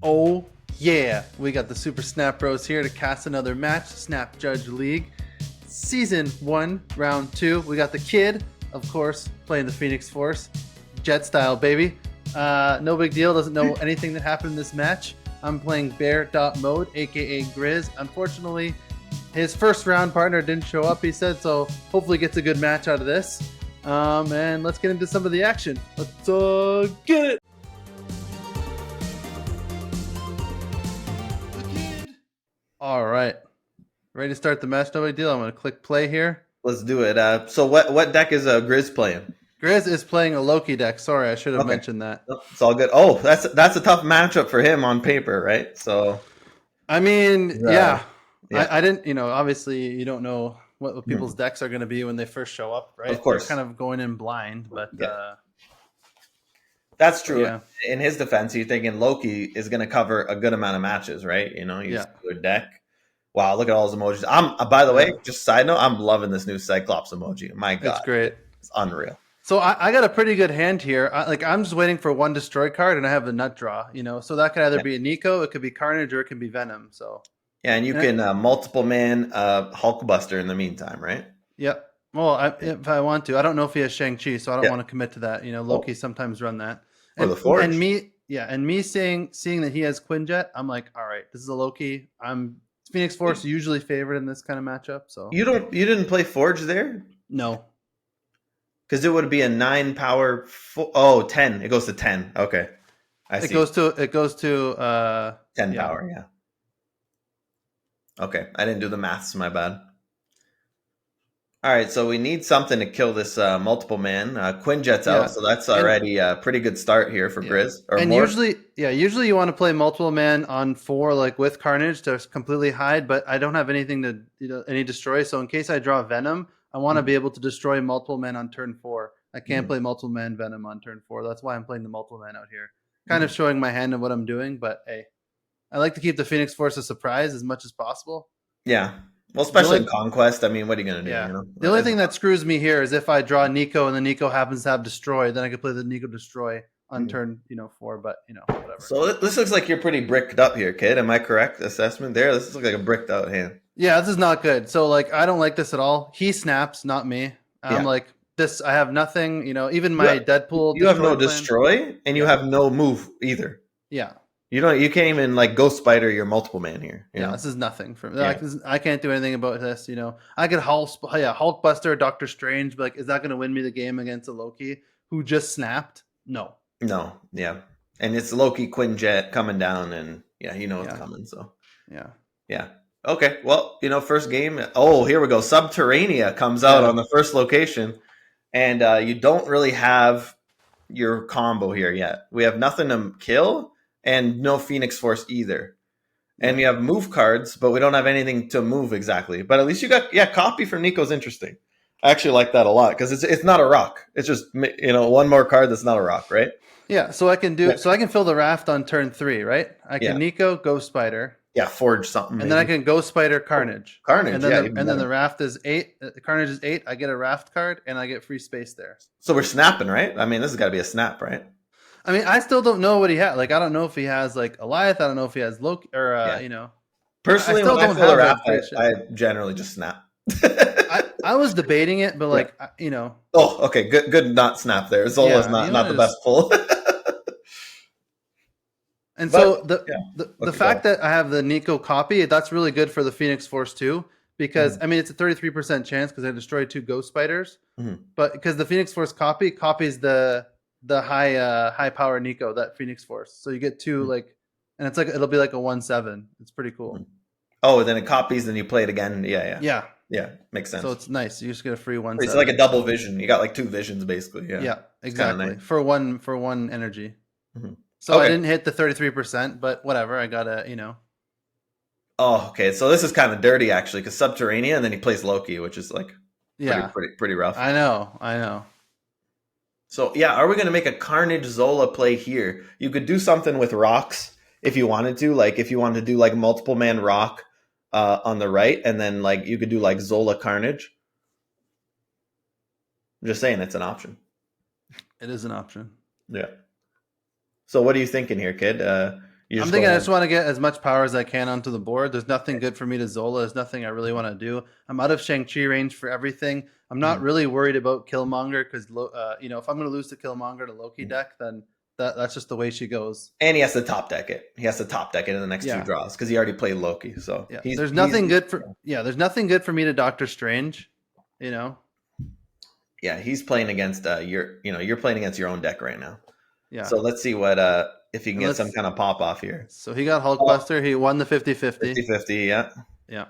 Oh yeah, we got the Super Snap Bros here to cast another match, Snap Judge League, Season 1, Round 2. We got the Kid, of course, playing the Phoenix Force, Jet style, baby. No big deal, doesn't know anything that happened in this match. I'm playing Bear Mode, aka Grizz. Unfortunately, his first round partner didn't show up, he said, so hopefully gets a good match out of this. And let's get into some of the action. Let's get it! All right. Ready to start the match? No big deal. I'm going to click play here. Let's do it. So what deck is Grizz playing? Grizz is playing a Loki deck. Sorry, I should have mentioned that. It's all good. Oh, that's a tough matchup for him on paper, right? So, I mean, yeah. I didn't, obviously you don't know what people's decks are going to be when they first show up, right? Of course. They're kind of going in blind, but that's true. Yeah. In his defense, you're thinking Loki is going to cover a good amount of matches, right? He's a good deck. Wow, look at all those emojis. By the way, just side note, I'm loving this new Cyclops emoji. My God. It's great. It's unreal. So I got a pretty good hand here. I'm just waiting for one destroy card, and I have a nut draw, so that could either be a Nico, it could be Carnage, or it could be Venom. So yeah, and you can multiple man Hulkbuster in the meantime, right? Yep. Well, if I want to. I don't know if he has Shang-Chi, so I don't want to commit to that. Loki sometimes run that. Or the Forge. And me seeing that he has Quinjet, I'm like, all right, this is a Loki. Phoenix Force usually favored in this kind of matchup. So you didn't play Forge there? No. Because it would be a 9 power. 10. It goes to 10. Okay, It goes to 10 power. Yeah. Okay, I didn't do the maths. My bad. All right, so we need something to kill this multiple man. Quinjet's out, so that's already a pretty good start here for Grizz. Usually you want to play multiple man on 4, like with Carnage to completely hide. But I don't have anything to any destroy. So in case I draw Venom, I want to be able to destroy multiple men on turn 4. I can't play multiple man Venom on turn 4. That's why I'm playing the multiple man out here, kind of showing my hand and what I'm doing. But hey, I like to keep the Phoenix Force a surprise as much as possible. Yeah. Well, especially in Conquest. I mean, what are you going to do? Yeah. The only thing that screws me here is if I draw Nico and the Nico happens to have Destroy, then I could play the Nico Destroy on turn 4, but whatever. So this looks like you're pretty bricked up here, kid. Am I correct assessment there? This looks like a bricked out hand. Yeah, this is not good. So I don't like this at all. He snaps, not me. I'm like, this, I have nothing, even my Deadpool. You have no Destroy and you have no move either. Yeah. You can't even Ghost Spider your multiple man here. Yeah, this is nothing for me. I can't do anything about this. I could Hulkbuster, Doctor Strange, but is that going to win me the game against a Loki who just snapped? No. Yeah, and it's Loki Quinjet coming down, and it's coming. So yeah. Okay, well, first game. Oh, here we go. Subterranea comes out on the first location, and you don't really have your combo here yet. We have nothing to kill. And no Phoenix Force either. And we have move cards, but we don't have anything to move exactly. But at least you got, copy for Nico's interesting. I actually like that a lot because it's not a rock. It's just, one more card that's not a rock, right? Yeah, so I can I can fill the raft on turn 3, right? I can Nico, Ghost Spider. Yeah, forge something. And then I can Ghost Spider Carnage. Carnage, and then the raft is 8. Carnage is 8. I get a raft card and I get free space there. So we're snapping, right? I mean, this has got to be a snap, right? I mean, I still don't know what he has. I don't know if he has Goliath. I don't know if he has Loki or Personally, when I fill a raft, I generally just snap. I was debating it, but Oh, okay, good. Not snap there. Zola's not the best pull. And so the fact that I have the Nico copy, that's really good for the Phoenix Force too, because I mean it's a 33% chance because I destroyed 2 Ghost Spiders, but because the Phoenix Force copies the high power Nico, that Phoenix Force, so you get 2 and it's it'll be like a 1/7. It's pretty cool. Oh, then it copies, then you play it again. Yeah, makes sense. So it's nice. You just get a free 1/7. It's like a double vision. You got 2 visions basically. Yeah, exactly. Nice. For one energy. So I didn't hit the 33%, but whatever. I got Oh, okay. So this is kind of dirty actually, because Subterranea, and then he plays Loki, which is pretty rough. I know. So are we going to make a Carnage Zola play here? You could do something with rocks if you wanted to, if you wanted to do multiple man rock on the right, and then you could do Zola Carnage. I'm just saying it's an option. It is an option. Yeah. So what are you thinking here, kid? I'm thinking I just want to get as much power as I can onto the board. There's nothing good for me to Zola. There's nothing I really want to do. I'm out of Shang-Chi range for everything. I'm not really worried about Killmonger because, if I'm going to lose to Killmonger to Loki deck, then that's just the way she goes. And he has to top deck it. He has to top deck it in the next 2 draws because he already played Loki. So there's nothing good for me to Doctor Strange. Yeah, he's playing against you're playing against your own deck right now. Yeah. So let's see what if you can get some kind of pop off here. So he got Hulkbuster. He won the 50-50. 50-50, yeah. Yeah.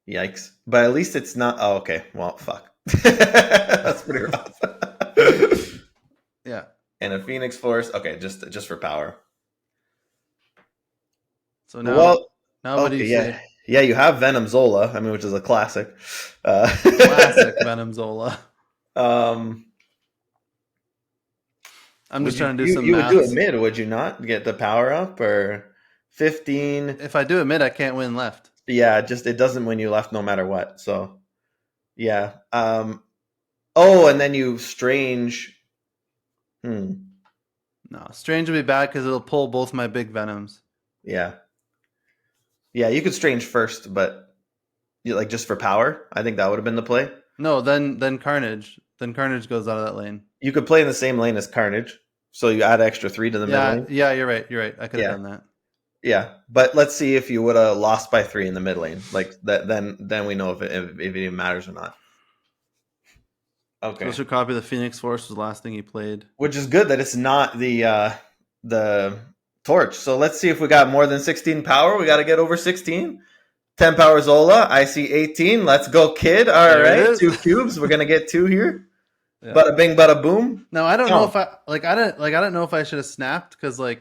Yikes. But at least it's not okay. Well, fuck. That's pretty rough. Yeah. And a Phoenix Force. Okay, just for power. So now what do you say? Yeah, you have Venom Zola, which is a classic. Classic Venom Zola. I'm just trying to do some You maths. would do it mid, would you not? Get the power up or 15? If I do it mid, I can't win left. Yeah, it doesn't win you left no matter what. So, yeah. And then you Strange. No, Strange will be bad because it'll pull both my big Venoms. Yeah. Yeah, you could Strange first, but just for power, I think that would have been the play. No, then Carnage. Then Carnage goes out of that lane. You could play in the same lane as Carnage, so you add extra 3 to the mid lane. Yeah, you're right. I could have done that. Yeah, but let's see if you would have lost by 3 in the mid lane. Like that, then we know if it even matters or not. Okay. So should copy the Phoenix Force was the last thing he played. Which is good that it's not the torch. So let's see if we got more than 16 power. We got to get over 16. 10 power Zola. I see 18. Let's go, Kid. All right, 2 cubes. We're gonna get 2 here. Yeah. Bada bing, bada boom. No, I don't know if I don't know if I should have snapped because I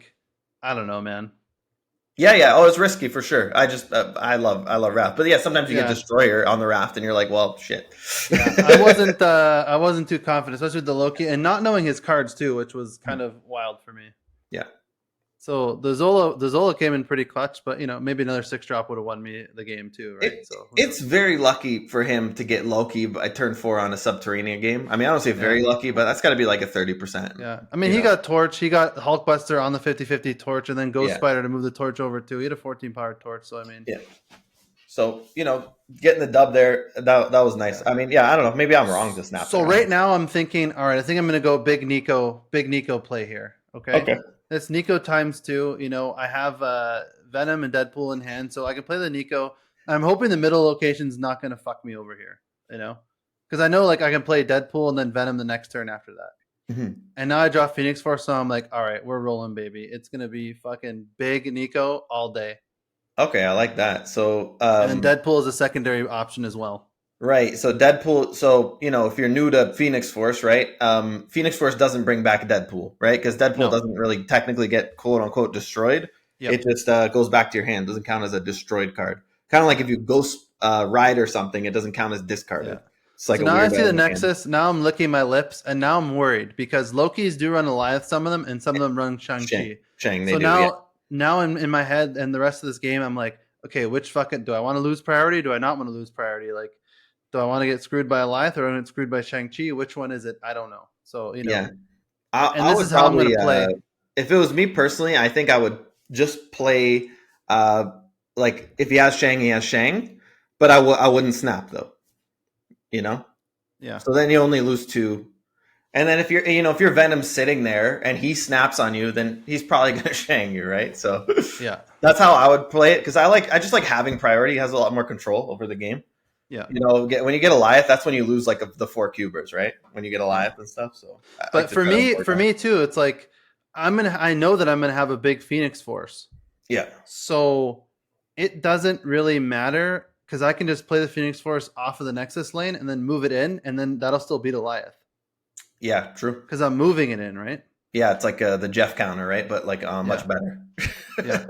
don't know, man. Yeah. Oh, it's risky for sure. I just I love raft, but yeah, sometimes you get Destroyer on the raft, and you're like, well, shit. Yeah, I wasn't too confident, especially with the Loki and not knowing his cards too, which was kind of wild for me. Yeah. So the Zola came in pretty clutch, but maybe another 6-drop would have won me the game too, right? It's very lucky for him to get Loki by turn 4 on a Subterranean game. I don't say very lucky, but that's got to be like a 30%. Yeah, he got Torch, he got Hulkbuster on the 50-50 Torch, and then Ghost Spider to move the Torch over too. He had a 14 power Torch, so yeah. So getting the dub there, that was nice. I don't know, maybe I'm wrong to snap. So right now I'm thinking, all right, I think I'm going to go big Nico play here. Okay. It's Nico times 2. I have Venom and Deadpool in hand, so I can play the Nico. I'm hoping the middle location's not going to fuck me over here, because I know I can play Deadpool and then Venom the next turn after that. Mm-hmm. And now I draw Phoenix Force, so I'm like, all right, we're rolling, baby. It's going to be fucking big Nico all day. Okay, I like that. So and then Deadpool is a secondary option as well. Right. So Deadpool. So, if you're new to Phoenix Force, right? Phoenix Force doesn't bring back Deadpool, right? Because Deadpool doesn't really technically get quote unquote destroyed. Yep. It just goes back to your hand. Doesn't count as a destroyed card. Kind of like if you Ghost Ride or something, it doesn't count as discarded. Yeah. It's like so now I see the Nexus. Now I'm licking my lips, and now I'm worried because Loki's do run Goliath, some of them, and some of them run Shang-Chi. Now in my head and the rest of this game, I'm like, okay, which fucking do I want to lose priority? Do I not want to lose priority? Do I want to get screwed by Goliath or do I want to get screwed by Shang-Chi? Which one is it? I don't know. So, Yeah. And this is how I'm going to play. If it was me personally, I think I would just play, if he has Shang, he has Shang. But I wouldn't snap, though. Yeah. So then you only lose 2. And then if you're Venom sitting there and he snaps on you, then he's probably going to Shang you, right? So yeah, that's how I would play it because I just like having priority. He has a lot more control over the game. Yeah. When you get Goliath, that's when you lose the 4 cubers, right? When you get Goliath and stuff. So, but for me too, it's like I know that I'm gonna have a big Phoenix Force. Yeah. So it doesn't really matter because I can just play the Phoenix Force off of the Nexus lane and then move it in, and then that'll still beat Goliath. Yeah, true. Because I'm moving it in, right? Yeah, it's like the Jeff counter, right? But much better. Yeah.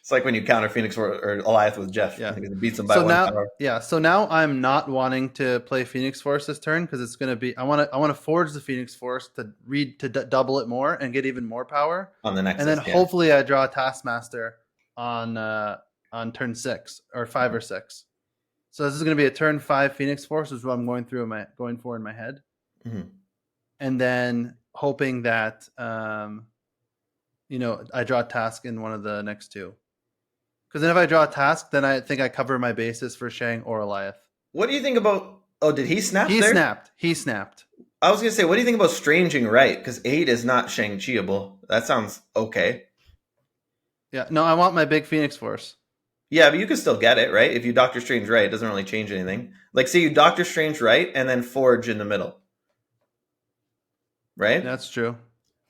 It's like when you counter Phoenix or Goliath with Jeff. Yeah. It beats them by 1 power. Yeah. So now I'm not wanting to play Phoenix Force this turn because it's going to be. I want to forge the Phoenix Force to double it more and get even more power on the Nexus. And then hopefully I draw a Taskmaster on turn 6 or 5 or 6. So this is going to be a turn 5 Phoenix Force, is what I'm going for in my head, mm-hmm. and then hoping that you know, I draw a task in one of the next two. Because then if I draw a task, then I think I cover my bases for Shang or Eliath. What do you think about... Oh, did he snap He there? snapped. He snapped. I was going to say, what do you think about Stranging right? Because 8 is not Shang-Chiable. That sounds okay. Yeah, no, I want my big Phoenix Force. Yeah, but you can still get it, right? If you Doctor Strange right, it doesn't really change anything. Like, say you Doctor Strange right, and then Forge in the middle. Right? That's true.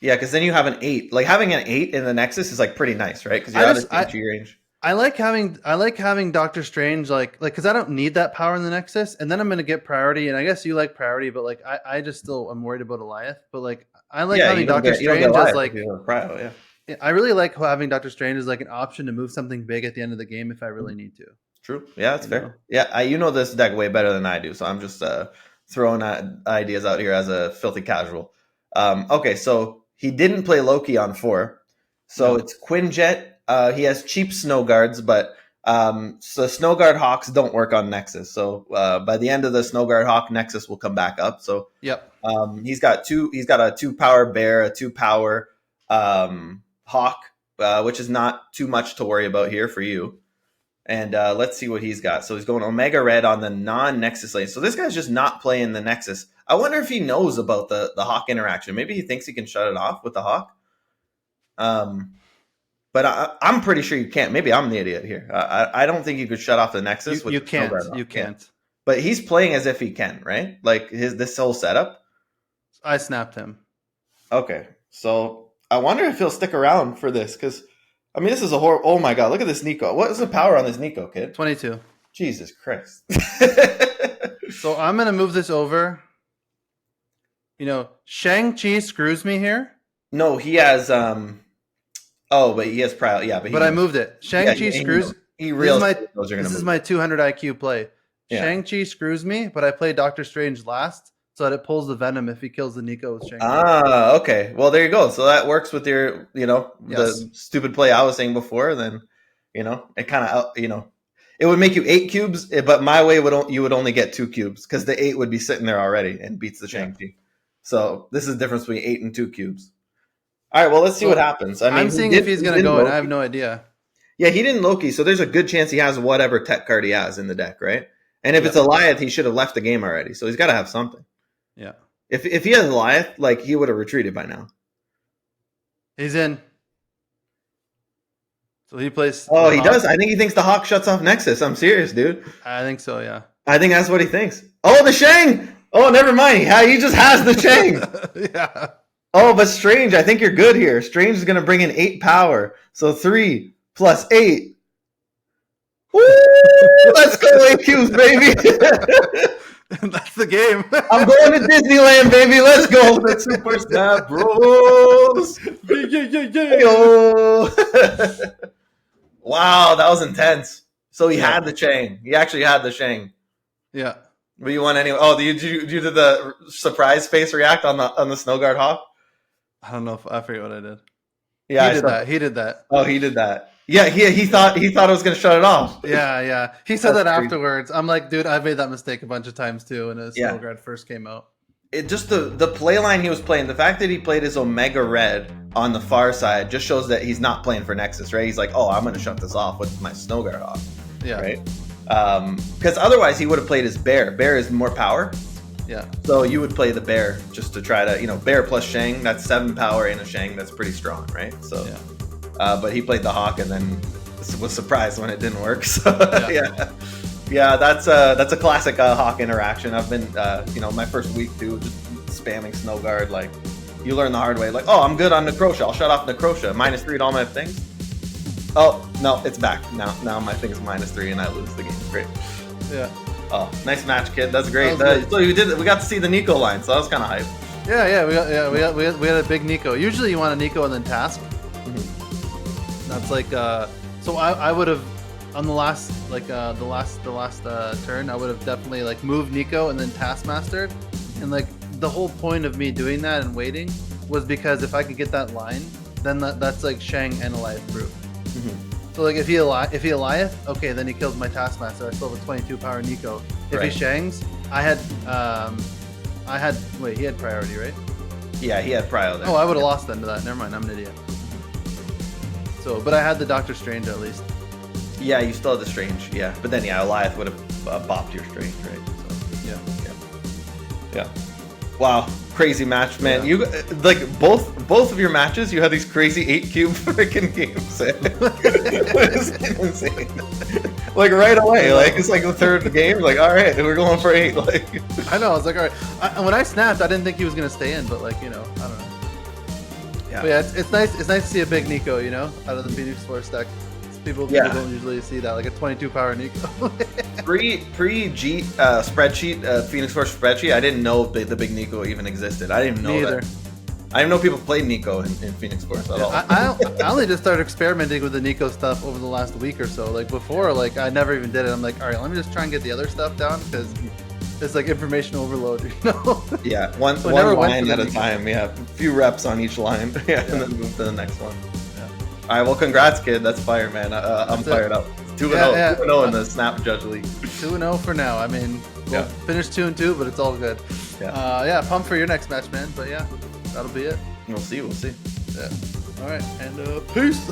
Yeah, because then you have an 8. Like, having an 8 in the Nexus is, like, pretty nice, right? Because you're out of G range. I like having Doctor Strange, like, because I don't need that power in the Nexus, and then I'm going to get priority, and I guess you like priority, but, like, I just still am worried about Eliath, but, like, I like having Doctor Strange as, like... I really like having Doctor Strange as like an option to move something big at the end of the game if I really need to. True. Yeah, that's fair. Yeah, you know this deck way better than I do, so I'm just throwing ideas out here as a filthy casual. Okay, so he didn't play Loki on 4. So it's Quinjet. He has cheap Snow Guards, but so Snow Guard Hawks don't work on Nexus. So by the end of the Snow Guard Hawk, Nexus will come back up. So he's got a 2-power bear, a 2-power Hawk, which is not too much to worry about here for you. And let's see what he's got. So he's going Omega Red on the non-Nexus lane. So this guy's just not playing the Nexus. I wonder if he knows about the Hawk interaction. Maybe he thinks he can shut it off with the Hawk. But I'm pretty sure you can't. Maybe I'm the idiot here. I don't think you could shut off the Nexus. You can't. You can't. But he's playing as if he can, right? Like this whole setup. I snapped him. Okay, so... I wonder if he'll stick around for this, because, I mean, this is a horrible... Oh my god, look at this Nico. What is the power on this Nico, kid? 22. Jesus Christ. So I'm going to move this over. You know, Shang-Chi screws me here. No, he has... Oh, but he has... But I moved it. Shang-Chi screws... This is my 200 IQ play. Yeah. Shang-Chi screws me, but I play Doctor Strange last. So that it pulls the Venom if he kills the Nico with Shang-Chi. Ah, okay. Well, there you go. So that works with your, the stupid play I was saying before. Then, it kind of, it would make you 8 cubes, but my way you would only get 2 cubes because the 8 would be sitting there already and beats the Shang-Chi. Yeah. So this is the difference between 8 and 2 cubes. All right, well, let's see what happens. I mean, I'm seeing if he's going to go, and I have no idea. Yeah, he didn't Loki, so there's a good chance he has whatever tech card he has in the deck, right? And if it's Eliath, he should have left the game already, so he's got to have something. Yeah. If he has Eliath, like, he would have retreated by now. He's in. So he plays... Oh, he does? I think he thinks the Hawk shuts off Nexus. I'm serious, dude. I think so, yeah. I think that's what he thinks. Oh, the Shang! Oh, never mind. He just has the Shang. Yeah. Oh, but Strange, I think you're good here. Strange is going to bring in 8 power. So 3 plus 8. Woo! Let's go 8 cubes, baby. That's the game. I'm going to Disneyland, baby. Let's go. The Super Snap Bros. Yeah. Wow, that was intense. So he had the Shang. He actually had the Shang. Yeah. But you won anyway. Oh, did you do the surprise face react on the Snow Guard Hawk? I don't know if I forget what I did. Yeah, He did that. Oh, he did that. Yeah, he thought it was gonna shut it off. Yeah. He said that afterwards. I'm like, dude, I've made that mistake a bunch of times too when Snow Guard first came out. It just the play line he was playing, the fact that he played his Omega Red on the far side just shows that he's not playing for Nexus, right? He's like, oh, I'm gonna shut this off with my Snow Guard off. Yeah. Right? Because otherwise he would have played his Bear. Bear is more power. Yeah. So you would play the Bear just to try to, Bear plus Shang, that's 7 power in a Shang, that's pretty strong, right? So yeah. But he played the Hawk and then was surprised when it didn't work. So yeah, that's a classic Hawk interaction. I've been my first week too, just spamming Snow Guard. Like, you learn the hard way. Like, oh, I'm good on Necrosha. I'll shut off Necrosha. -3 to all my things. Oh no, it's back now. My thing's -3 and I lose the game. Great. Yeah. Oh, nice match, kid. That's great. So we got to see the Nico line, so that was kind of hype. We had a big Nico. Usually you want a Nico and then task. That's like so I would have on the last turn I would have definitely like moved Nico and then taskmastered, and like the whole point of me doing that and waiting was because if I could get that line, then that's like Shang and Eliath proof. So like if he Eliath, okay, then he kills my taskmaster. I still have a 22 power Nico. If he Shangs, he had priority, right? Yeah, he had priority. Oh, I would have lost then to that. Never mind, I'm an idiot. So, but I had the Doctor Strange at least. Yeah, you still had the Strange. Yeah, but then Eliath would have bopped your Strange, right? So, yeah. Wow, crazy match, man. You like both of your matches. You had these crazy 8-cube freaking games. It's insane. Like right away, like it's like the third game. Like, all right, we're going for 8. Like, I know. I was like, all right. When I snapped, I didn't think he was gonna stay in, but like, I don't know. Yeah. But yeah, it's nice. It's nice to see a big Nico, out of the Phoenix Force deck. People don't usually see that, like a 22 power Nico. Pre-G spreadsheet, Phoenix Force spreadsheet, I didn't know the big Nico even existed. I didn't even know that. I didn't know people played Nico in Phoenix Force at all. I only just started experimenting with the Nico stuff over the last week or so. Like before, like I never even did it. I'm like, all right, let me just try and get the other stuff down because it's like information overload, Yeah, one line at a time. Yeah, a few reps on each line. And then move to the next one. All right, well, congrats, kid. That's fire, man. I'm fired up. 2-0 in the Snap Judge League. 2-0 for now. I mean, we'll finish 2-2, but it's all good. Pumped for your next match, man. But yeah, that'll be it. We'll see. Yeah. All right, and peace.